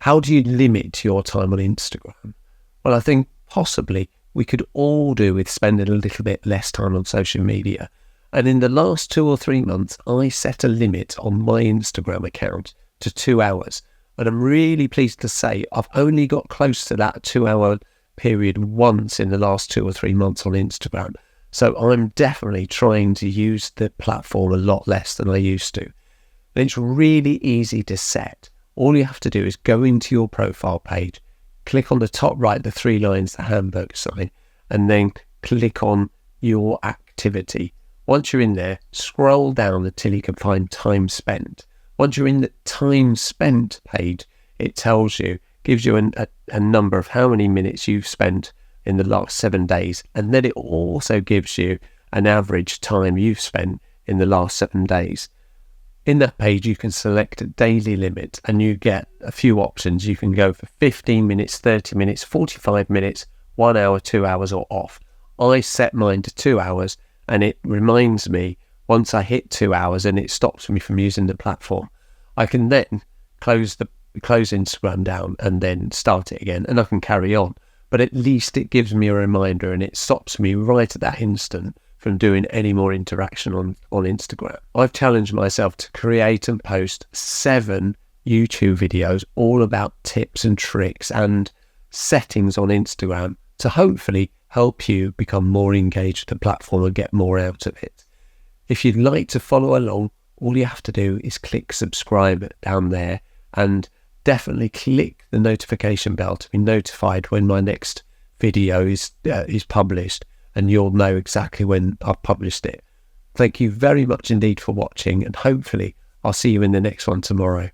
How do you limit your time on Instagram? Well, I think possibly we could all do with spending a little bit less time on social media. And in the last 2 or 3 months, I set a limit on my Instagram account to 2 hours. And I'm really pleased to say I've only got close to that 2-hour period once in the last 2 or 3 months on Instagram. So I'm definitely trying to use the platform a lot less than I used to. And it's really easy to set. All you have to do is go into your profile page, click on the top right, the 3 lines, the hamburger sign, and then click on your activity. Once you're in there, scroll down until you can find time spent. Once you're in the time spent page, it tells you, gives you a number of how many minutes you've spent in the last 7 days. And then it also gives you an average time you've spent in the last 7 days. In that page, you can select a daily limit and you get a few options. You can go for 15 minutes, 30 minutes, 45 minutes, 1 hour, 2 hours, or off. I set mine to 2 hours and it reminds me once I hit 2 hours and it stops me from using the platform. I can then close Instagram down and then start it again and I can carry on. But at least it gives me a reminder and it stops me right at that instant from doing any more interaction on Instagram. I've challenged myself to create and post 7 YouTube videos all about tips and tricks and settings on Instagram to hopefully help you become more engaged with the platform and get more out of it. If you'd like to follow along, all you have to do is click subscribe down there and definitely click the notification bell to be notified when my next video is published, and you'll know exactly when I've published it. Thank you very much indeed for watching, and hopefully I'll see you in the next one tomorrow.